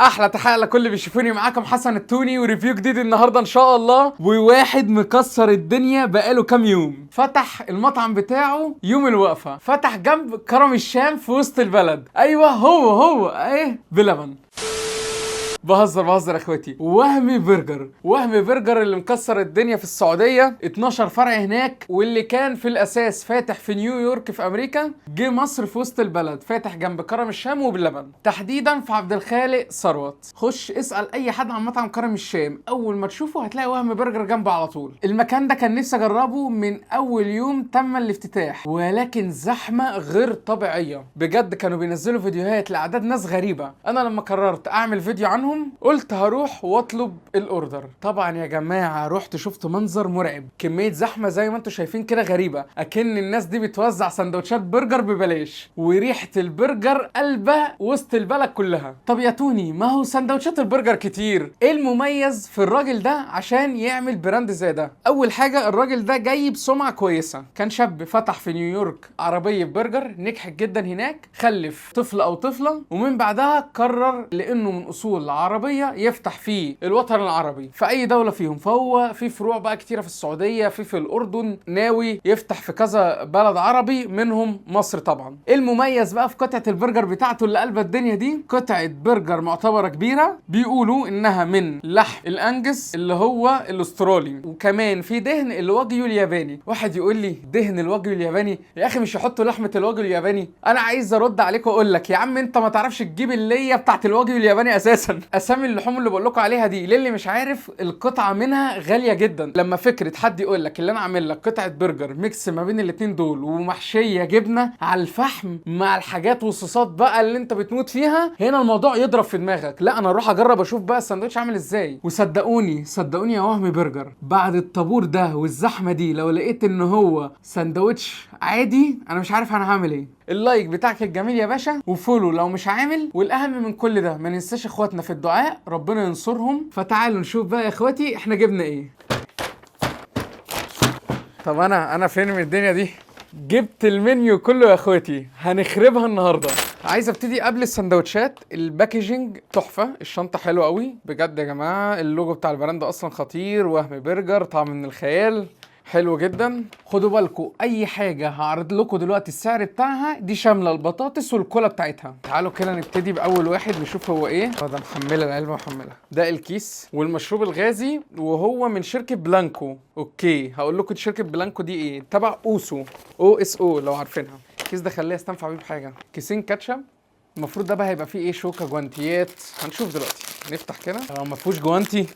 احلى تحيه لكل اللي بيشوفوني. معاكم حسن التوني وريفيو جديد النهارده ان شاء الله. وواحد مكسر الدنيا بقاله كام يوم، فتح المطعم بتاعه يوم الوقفه، فتح جنب كرم الشام في وسط البلد. ايوه هو ايه بلبن. بهزر يا اخواتي. وهمي برجر اللي مكسر الدنيا في السعوديه، 12 فرع هناك، واللي كان في الاساس فاتح في نيويورك في امريكا، جه مصر في وسط البلد، فاتح جنب كرم الشام وبلبن، تحديدا في عبد الخالق ثروت. خش اسال اي حد عن مطعم كرم الشام، اول ما تشوفه هتلاقي وهمي برجر جنبه على طول. المكان ده كان نفسي اجربه من اول يوم تم الافتتاح، ولكن زحمه غير طبيعيه بجد. كانوا بينزلوا فيديوهات لاعداد ناس غريبه. انا لما قررت اعمل فيديو عنهم قلت هروح واطلب الاوردر. طبعا يا جماعه رحت شفت منظر مرعب، كميه زحمه زي ما انتم شايفين كده غريبه، اكن الناس دي بتوزع سندوتشات برجر ببلاش، وريحه البرجر قلبه وسط البلد كلها. طب يا توني، ما هو سندوتشات البرجر كتير، ايه المميز في الراجل ده عشان يعمل براند زي ده؟ اول حاجه، الراجل ده جاي بسمعه كويسه. كان شاب فتح في نيويورك عربيه برجر، نجحت جدا هناك، خلف طفل او طفله، ومن بعدها قرر لانه من اصول عربيه يفتح في الوطن العربي في اي دوله فيهم. فهو في فروع بقى كتيره في السعوديه، في الاردن، ناوي يفتح في كذا بلد عربي منهم مصر طبعا. المميز بقى في قطعه البرجر بتاعته اللي قلبت الدنيا دي، قطعه برجر معتبره كبيره، بيقولوا انها من لحم الانجس اللي هو الاسترالي، وكمان في دهن الواجيو الياباني. واحد يقول لي دهن الواجيو الياباني؟ يا اخي مش يحطوا لحمه الواجيو الياباني؟ انا عايز ارد عليك واقول لك يا عم انت ما تعرفش تجيب الليه بتاعت الواجيو الياباني اساسا. اسامي اللحوم اللي بقول لكم عليها دي للي مش عارف، القطعه منها غاليه جدا. لما فكره حد يقول لك اللي انا عامل لك قطعه برجر ميكس ما بين الاتنين دول، ومحشيه جبنه على الفحم مع الحاجات والصوصات بقى اللي انت بتموت فيها، هنا الموضوع يضرب في دماغك. لا انا اروح اجرب اشوف بقى الساندوتش عامل ازاي. وصدقوني يا وهمي برجر، بعد الطابور ده والزحمه دي، لو لقيت ان هو ساندوتش عادي انا مش عارف انا هعمل ايه. اللايك بتاعك الجميل يا باشا، وفولو لو مش عامل. والاهم من كل ده، ما ننساش اخواتنا في الدعاء، ربنا ينصرهم. فتعالوا نشوف بقى يا اخواتي احنا جبنا ايه. طب انا فين من الدنيا دي؟ جبت المنيو كله يا اخواتي، هنخربها النهارده. عايز ابتدي قبل السندوتشات، الباكجينج تحفه، الشنطه حلوه قوي بجد يا جماعه، اللوجو بتاع البراند اصلا خطير، وهمي برجر طعم من الخيال، حلو جدا. خدوا بالكم اي حاجه هعرض لكم دلوقتي السعر بتاعها دي شامله البطاطس والكولا بتاعتها. تعالوا كده نبتدي باول واحد نشوف هو ايه. ده محمله العلبه، محمله ده الكيس والمشروب الغازي، وهو من شركه بلانكو. اوكي هقول لكم شركه بلانكو دي ايه، تبع اوسو، او اس او لو عارفينها. الكيس ده خليه استنفع بيه بحاجه. كيسين كاتشب، المفروض ده بقى هيبقى فيه ايه، شوكه، جوانتيات، هنشوف دلوقتي. نفتح كده، ما فيهوش جوانتي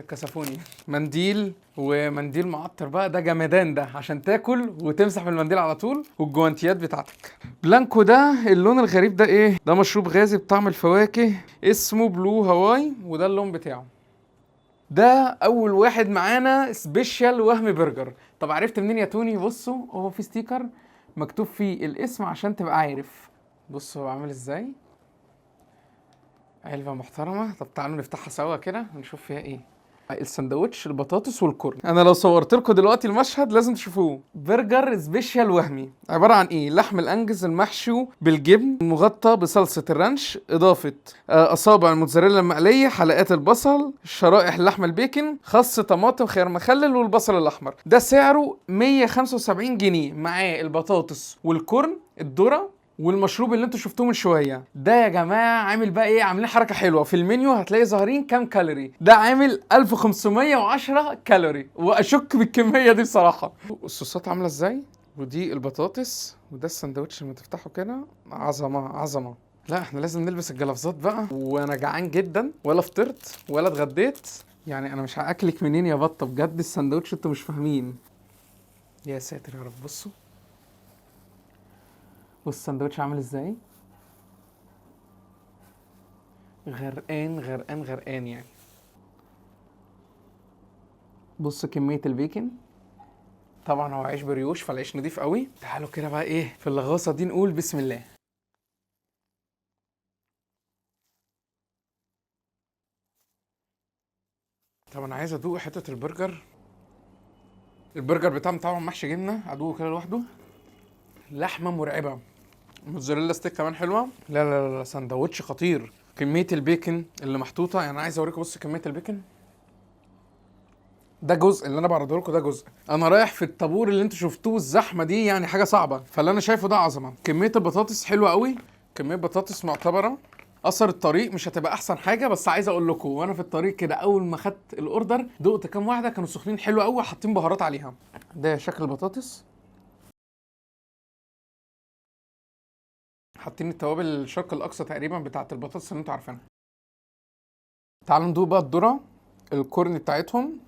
كسفوني. منديل، ومنديل معطر بقى، ده جمدان ده عشان تاكل وتمسح من المنديل على طول، والجوانتيات بتاعتك. بلانكو ده اللون الغريب ده ايه؟ ده مشروب غازي بطعم الفواكه اسمه بلو هواي، وده اللون بتاعه. ده اول واحد معانا سبيشال وهمي برجر. طب عرفت منين يا توني؟ بصوا هو في ستيكر مكتوب فيه الاسم عشان تبقى عارف. بصوا هو عامل ازاي، علبة محترمة. طب تعالوا نفتحها سوا كده ونشوف فيها ايه. السندوتش البطاطس والكورن، انا لو صورت لكم دلوقتي المشهد لازم تشوفوه. برجر سبيشال وهمي، عباره عن ايه؟ لحم الانجز المحشو بالجبن، مغطى بصلصه الرانش، اضافه اصابع الموتزاريلا المقليه، حلقات البصل، شرائح اللحمه البيكن، خس، طماطم، خيار مخلل، والبصل الاحمر. ده سعره 175 جنيه، معاه البطاطس والكورن، الذره، والمشروب اللي انتوا شفتوه من شويه. ده يا جماعه عامل بقى ايه، عاملين حركه حلوه في المنيو، هتلاقي ظاهرين كام كالوري. ده عامل 1510 كالوري، واشك بالكميه دي بصراحه. الصوصات عامله ازاي، ودي البطاطس، وده السندوتش لما تفتحه كده، عظمه. لا احنا لازم نلبس الجلافزات بقى، وانا جعان جدا، ولا فطرت ولا اتغديت. يعني انا مش هاكلك منين يا بطه بجد، السندوتش انتوا مش فاهمين. يا ساتر يا رب. بصوا والساندوتش عامل ازاي، غرقان يعني. بص كمية البيكن، طبعا هو عيش بريوش فالعيش نضيف قوي. تعالوا كده بقى ايه في اللغوصة دي، نقول بسم الله. طب انا عايز ادوق حتة البرجر. البرجر بتاعهم طبعا محشي جبنة، ادوقه كده لوحده. لحمة مرعبة، موتزاريلا ستيك كمان حلوة. لا سندوتش خطير. كميه البيكن اللي محطوطه، يعني عايز اوريكم. بص كميه البيكن، ده جزء اللي انا بعرضه لكم، ده جزء. انا رايح في الطابور اللي انتوا شفتوه الزحمه دي، يعني حاجه صعبه، فاللي انا شايفه ده عظمه. كميه البطاطس حلوه قوي، كميه بطاطس معتبره. اثر الطريق مش هتبقى احسن حاجه، بس عايز اقول لكم وانا في الطريق كده اول ما خدت الاوردر دقت كام واحده كانوا سخنين حلو قوي، حاطين بهارات عليها. ده شكل البطاطس، حاطين التوابل الشرق الاقصى تقريبا بتاعه البطاطس اللي انتوا عارفينها. تعالوا ندوق بقى الذره، الكورن بتاعتهم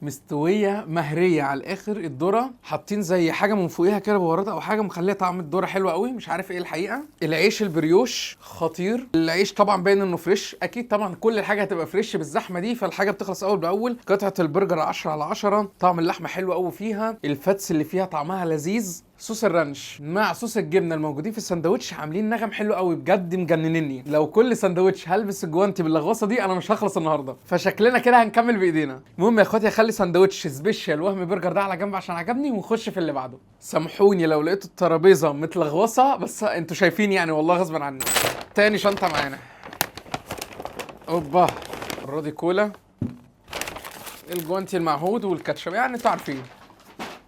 مستويه مهريه على الاخر. الذره حاطين زي حاجه من فوقيها كده بهارات او حاجه مخليه طعم الذره حلو قوي، مش عارف ايه الحقيقه. العيش البريوش خطير، العيش طبعا باين انه فريش، اكيد طبعا كل حاجه هتبقى فريش بالزحمه دي، فالحاجه بتخلص اول باول. قطعه البرجر 10 على 10، طعم اللحمه حلو قوي فيها، الفتس اللي فيها طعمها لذيذ. صوص الرانش مع صوص الجبنه الموجودين في الساندوتش عاملين نغم حلو قوي بجد، مجننني. لو كل ساندوتش هلبس الجوانتي باللغوصه دي انا مش هخلص النهارده، فشكلنا كده هنكمل بايدينا. المهم يا اخواتي اخلي ساندوتش سبيشال وهم برجر ده على جنب عشان عجبني، ونخش في اللي بعده. سامحوني لو لقيتوا الترابيزه متلغوصه، بس انتوا شايفين يعني والله غصبا عني. تاني شنطه معانا، اوبا، الرادي كولا، الجوانتي المعهود والكاتشب، يعني انتوا عارفين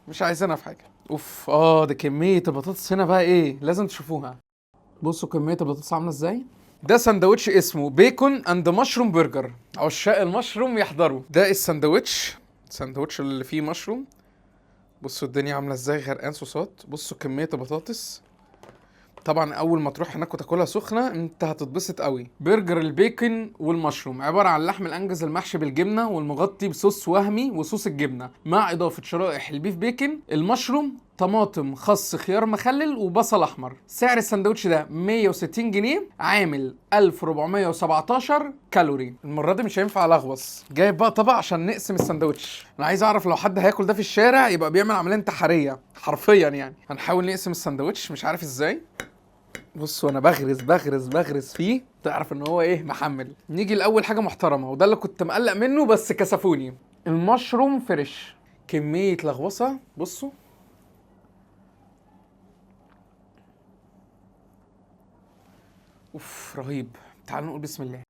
مش عايزينها في حاجه. اوف، ده كميه البطاطس هنا بقى ايه، لازم تشوفوها. بصوا كميه البطاطس عامله ازاي. ده سندوتش اسمه بيكون اند مشروم برجر، عشاق المشروم يحضروا. ده السندوتش، السندوتش اللي فيه مشروم. بصوا الدنيا عامله ازاي، غرقان صوصات. بصوا كميه البطاطس، طبعا اول ما تروح هناك وتاكلها سخنه انت هتتبسط قوي. برجر البيكن والمشروم عباره عن لحم الانجز المحشي بالجبنه والمغطي بصوص وهمي وصوص الجبنه، مع اضافه شرائح البيف بيكن، المشروم، طماطم، خس، خيار مخلل وبصل احمر. سعر السندوتش ده 160 جنيه، عامل 1417 كالوري. المره دي مش هينفع الغوص، جايب بقى طبق عشان نقسم السندوتش. انا عايز اعرف لو حد هياكل ده في الشارع يبقى بيعمل عمليه انتحاريه حرفيا يعني. هنحاول نقسم السندوتش، مش عارف ازاي. بص وانا بغرز فيه، تعرف ان هو ايه، محمل. نيجي لاول حاجه محترمه، وده اللي كنت مقلق منه بس كسفوني، المشروم فريش. كميه لغوصه، بصوا. اوف رهيب. تعالوا نقول بسم الله.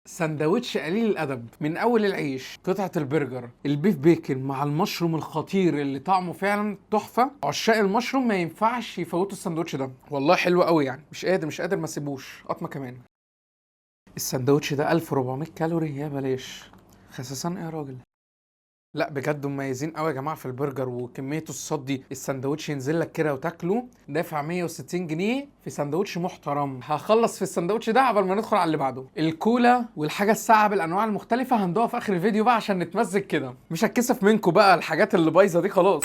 سندوتش قليل الادب، من اول العيش، قطعه البرجر، البيف بيكن مع المشروم الخطير اللي طعمه فعلا تحفه. عشاق المشروم ما ينفعش يفوتوا السندوتش ده، والله حلو قوي يعني. مش قادر ما اسيبوش قطمه كمان. السندوتش ده 1400 كالوري، يا بلاش خسسان ايه يا راجل. لا بجد مميزين قوي يا جماعه في البرجر وكميه الصوصات دي. السندوتش ينزل لك كده وتاكله، دافع 160 جنيه في سندوتش محترم. هخلص في السندوتش ده قبل ما ندخل على اللي بعده. الكولا والحاجه الساقعه بالانواع المختلفه هندوها في اخر الفيديو بقى عشان نتمزج كده، مش هتكسف منكم بقى الحاجات اللي بايظه دي خلاص.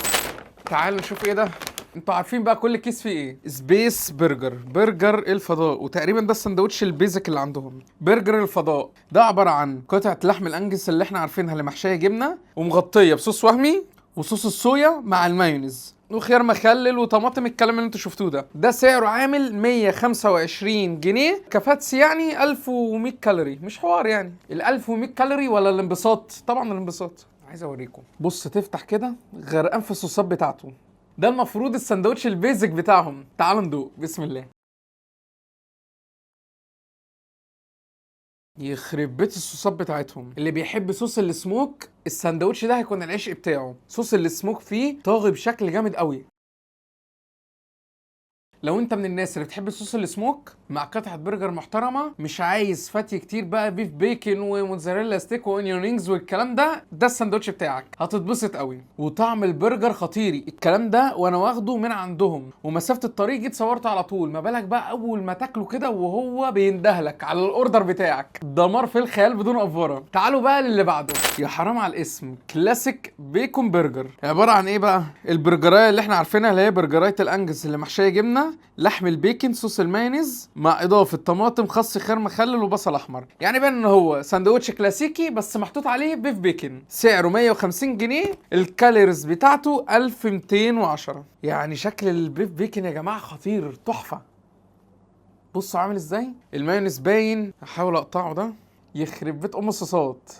تعالوا نشوف ايه ده. انتوا عارفين بقى كل كيس فيه ايه. سبيس برجر، برجر الفضاء، وتقريبا ده السندوتش البيزك اللي عندهم. برجر الفضاء ده عباره عن قطعه لحم الانجس اللي احنا عارفينها اللي محشيه جبنه ومغطيه بصوص وهمي وصوص الصويا مع المايونيز وخيار مخلل وطماطم، الكلام اللي انتوا شفتوه ده. ده سعره عامل 125 جنيه كفاتس، يعني 1100 كالوري، مش حوار يعني. ال 1100 كالوري ولا الانبساط؟ طبعا الانبساط. عايز اوريكم. بص تفتح كده غرقان في الصوصات بتاعته. ده المفروض السندوتش البيزك بتاعهم. تعالوا ندوق بسم الله. يخرب بيت الصوصات بتاعتهم. اللي بيحب صوص السموك السندوتش ده هيكون العشق بتاعه. صوص السموك فيه طاغي بشكل جامد قوي. لو انت من الناس اللي بتحب الصوص السموك مع قطعه برجر محترمه، مش عايز فتي كتير بقى، بيف بيكن وموتزاريلا ستيك واونيون رينجز والكلام ده الساندوتش بتاعك، هتتبسط قوي. وطعم البرجر خطيري، الكلام ده وانا واخده من عندهم ومسافه الطريق جيت صورته على طول. ما بالك بقى اول ما تاكله كده وهو بيندهلك على الاوردر بتاعك، دمار في الخيال بدون افوره. تعالوا بقى للي بعده. يا حرام على الاسم، كلاسيك بيكون برجر. عباره عن ايه بقى؟ البرجرايه اللي احنا عارفينها اللي هي برجرايه الانجز اللي محشيه جبنه، لحم البيكن، صوص المايونيز مع اضافه طماطم، خس، خيار مخلل وبصل احمر. يعني بان ان هو ساندوتش كلاسيكي بس محطوط عليه بيف بيكن. سعره 150 جنيه، الكالوريز بتاعته 1210. يعني شكل البيف بيكن يا جماعه خطير، تحفه. بصوا عامل ازاي. المايونيز باين، هحاول اقطعه ده. يخرب بيت ام الصوصات.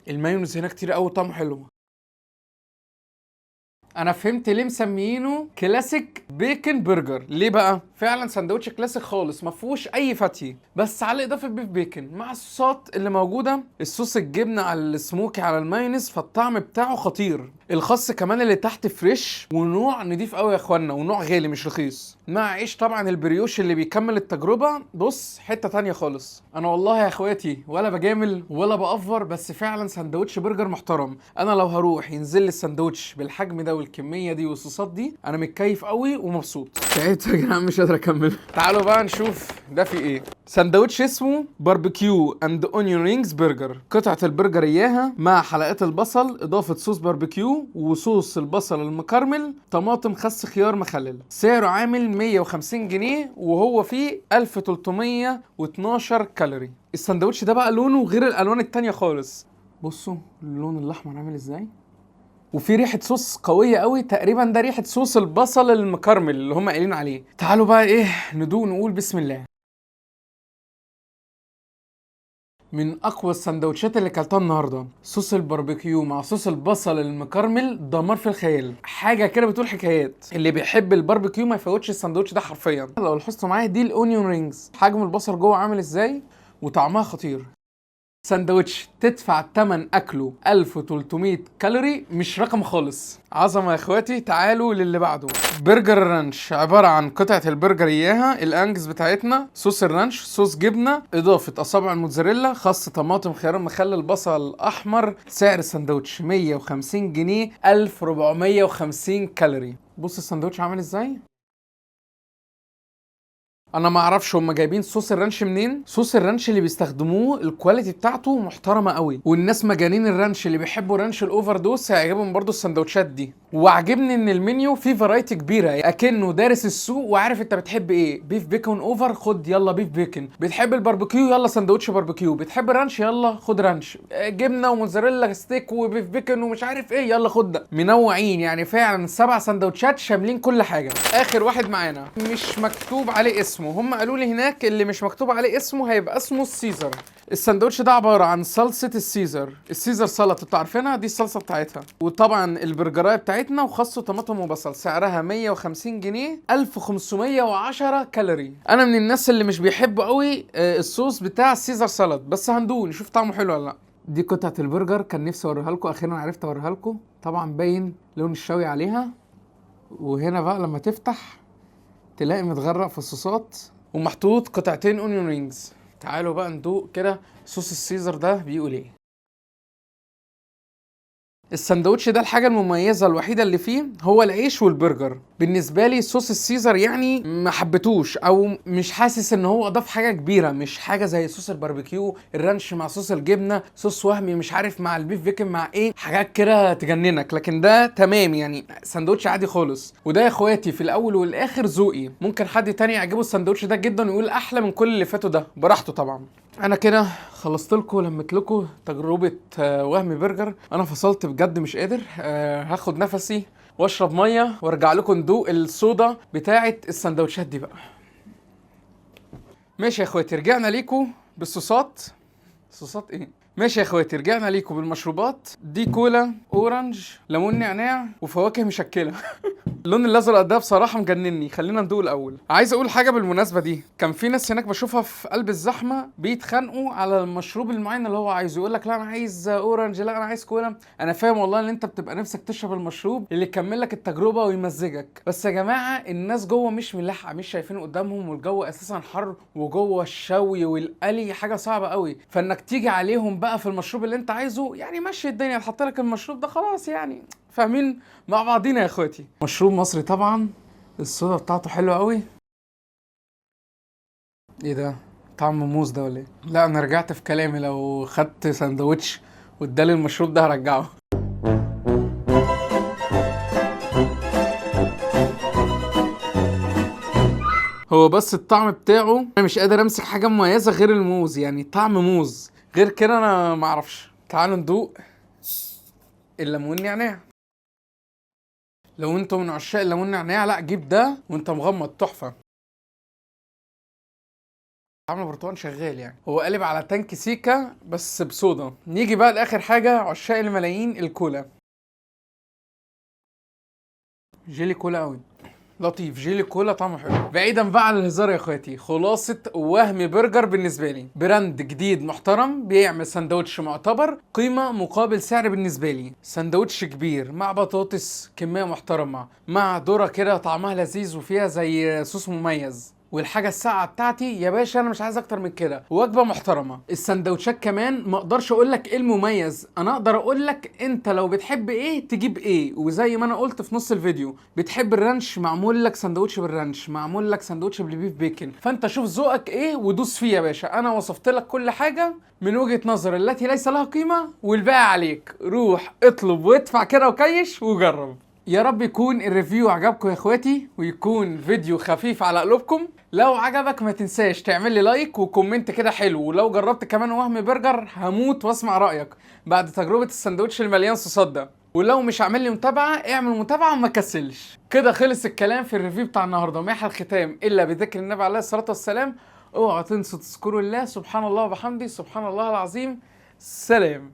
المايونيز هنا كتير قوي، طعمه حلو. انا فهمت ليه مسميينه كلاسيك بيكن برجر. ليه بقى؟ فعلا سندوتش كلاسيك خالص ما فيهوش اي فتي، بس على اضافه بيف بيكن مع الصوصات اللي موجوده، الصوص الجبنه على السموكي على المايونيز، فالطعم بتاعه خطير. الخس كمان اللي تحت فريش ونوع نضيف قوي يا اخوانا، ونوع غالي مش رخيص، مع عيش طبعا البريوش اللي بيكمل التجربه. بص حته تانية خالص. انا والله يا اخواتي ولا بجامل ولا بأفور، بس فعلا سندوتش برجر محترم. انا لو هروح ينزل لي السندوتش بالحجم ده والكميه دي والصوصات دي انا متكيف قوي ومبسوط. تعبت يا جدعان مش قادر اكمل. تعالوا بقى نشوف ده في ايه. سندوتش اسمه باربيكيو اند اونيون رينجز برجر. قطعه البرجر اياها مع حلقات البصل، اضافه صوص باربيكيو وصوص البصل المكرمل، طماطم، خس، خيار مخلل. سعره عامل 150 جنيه وهو فيه 1312 كالوري. السندوتش ده بقى لونه غير الالوان التانية خالص. بصوا اللون الاحمر عامل ازاي، وفي ريحه صوص قويه قوي، تقريبا ده ريحه صوص البصل المكرمل اللي هم قايلين عليه. تعالوا بقى ايه ندوق نقول بسم الله. من اقوى السندوتشات اللي اكلتها النهارده، صوص الباربيكيو مع صوص البصل المكرمل، دمار في الخيال، حاجه كده بتقول حكايات. اللي بيحب الباربيكيو ما يفوتش السندوتش ده حرفيا. لو لاحظتوا معايا دي الاونيون رينجز، حجم البصل جوه عامل ازاي وطعمها خطير. سندوتش تدفع التمن اكله 1300 كالوري، مش رقم خالص. عظمه يا اخواتي. تعالوا للي بعده. برجر الرانش، عباره عن قطعه البرجر اياها، الانجز بتاعتنا، صوص الرانش، صوص جبنه، اضافه اصابع الموتزاريلا، خس، طماطم، خيار مخلل، بصل احمر. سعر السندوتش 150 جنيه، 1450 كالوري. بص السندوتش عامل ازاي. انا ما اعرفش هم جايبين صوص الرانش منين. صوص الرانش اللي بيستخدموه الكواليتي بتاعته محترمه قوي، والناس مجانين الرانش اللي بيحبوا رانش الاوفر دوس هيعجبهم برضو السندوتشات دي. وعجبني ان المنيو فيه فرايتي كبيره، اكنه دارس السوق وعارف انت بتحب ايه. بيف بيكون اوفر، خد يلا بيف بيكن. بتحب الباربيكيو، يلا سندوتش باربيكيو. بتحب الرانش، يلا خد رانش. جبنه وموزاريلا ستيك وبيف بيكن ومش عارف ايه، يلا خد ده. منوعين يعني فعلا، 7 سندوتشات شاملين كل حاجه. اخر واحد معانا مش مكتوب عليه اسمه، هم قالوا لي هناك اللي مش مكتوب عليه اسمه هيبقى اسمه السيزر. السندوتش ده عباره عن صلصه السيزر سلطه انتوا عارفينها دي، الصلصه بتاعتها، وطبعا البرجرايه بتاعتنا، وخس وطماطم وبصل. سعرها 150 جنيه، 1510 كالوري. انا من الناس اللي مش بيحبوا قوي الصوص بتاع السيزر سلطه، بس هندوق نشوف طعمه حلو ولا لا. دي قطعه البرجر كان نفسي اوريها لكم، اخيرا عرفت اوريها لكم. طبعا باين لون الشوي عليها، وهنا بقى لما تفتح تلاقي متغرق في الصوصات، ومحطوط قطعتين اونيون رينجز. تعالوا بقى ندوق كده صوص السيزر ده بيقول ايه. السندوتش ده الحاجة المميزة الوحيدة اللي فيه هو العيش والبرجر. بالنسبة لي صوص السيزر يعني ما حبيتوش، او مش حاسس ان هو اضاف حاجة كبيرة، مش حاجة زي صوص الباربيكيو، الرانش مع صوص الجبنة، صوص وهمي مش عارف مع البيف بيكن مع ايه، حاجات كده تجننك. لكن ده تمام يعني، سندوتش عادي خالص. وده يا اخواتي في الاول والاخر ذوقي، ممكن حد تاني يعجبه السندوتش ده جدا ويقول احلى من كل اللي فاتوا ده، براحته طبعا. انا كده خلصت لكم لمت لكم تجربه وهمي برجر. انا فصلت بجد مش قادر. هاخد نفسي واشرب ميه وارجع لكم ندوق الصودا بتاعه السندوتشات دي بقى. ماشي يا اخواتي، رجعنا ليكم بالصوصات. صوصات ايه؟ ماشي يا اخواتي، رجعنا ليكم بالمشروبات. دي كولا اورنج ليمون نعناع وفواكه مشكله. اللون الازرق ده بصراحه مجنني. خلينا ندوق الاول. عايز اقول حاجه بالمناسبه دي، كان في ناس هناك بشوفها في قلب الزحمه بيتخانقوا على المشروب المعين اللي هو عايزه، يقول لك لا انا عايز اورنج، لا انا عايز كولا. انا فاهم والله ان انت بتبقى نفسك تشرب المشروب اللي يكمل لك التجربه ويمزجك، بس يا جماعه الناس جوه مش ملحقه، مش شايفين قدامهم، والجو اساسا حر، وجوه الشوي والقلي حاجه صعبه قوي. فانك تيجي عليهم بقى في المشروب اللي انت عايزه، يعني مشي الدنيا، تحط لك المشروب ده خلاص يعني. فاهمين مع بعضينا يا اخواتي. مشروب مصري طبعا، الصودا بتاعته حلوه قوي. ايه ده؟ طعم موز ده ولا ايه؟ لا انا رجعت في كلامي، لو خدت ساندوتش وادالي المشروب ده هرجعه. هو بس الطعم بتاعه انا مش قادر امسك حاجه مميزه غير الموز، يعني طعم موز، غير كده انا معرفش. تعالوا ندوق الليمون نعناع. لو انتوا من عشاق الليمون نعناع، لا جيب ده وانت مغمض، تحفه. عامل برتقال شغال يعني، هو قالب على تانك سيكا بس بصودا. نيجي بقى لاخر حاجه، عشاق الملايين، الكولا. جيلي كولا قوي، لطيف. جيلي كولا طعمه حلو. بعيدا بقى عن الهزار يا اخواتي، خلاصة وهم برجر بالنسبة لي براند جديد محترم بيعمل سندوتش معتبر قيمة مقابل سعر بالنسبة لي. سندوتش كبير مع بطاطس كمية محترمة مع ذرة كده طعمها لذيذ وفيها زي صوص مميز، والحاجه الساقعه بتاعتي يا باشا، انا مش عايز اكتر من كده. وجبه محترمه. السندوتشات كمان ما اقدرش اقول لك ايه المميز، انا اقدر اقول لك انت لو بتحب ايه تجيب ايه. وزي ما انا قلت في نص الفيديو، بتحب الرانش معمول لك سندوتش بالرانش، معمول لك سندوتش بالبيف بيكن، فانت شوف ذوقك ايه ودوس فيه يا باشا. انا وصفت لك كل حاجه من وجهه نظر التي ليس لها قيمه، والباقي عليك. روح اطلب وادفع كده وكيش وجرب. يا رب يكون الريفيو عجبكم يا اخواتي، ويكون فيديو خفيف على قلوبكم. لو عجبك ما تنساش تعمل لي لايك وكومنت كده حلو. ولو جربت كمان وهم برجر هموت واسمع رايك بعد تجربه السندوتش المليان صوصات ده. ولو مش عامل لي متابعه اعمل متابعه وما كسلش. كده خلص الكلام في الريفيو بتاع النهارده. ما يحل الختام الا بذكر النبي عليه الصلاه والسلام. اوعوا تنسوا تذكروا الله. سبحان الله وبحمده، سبحان الله العظيم. سلام.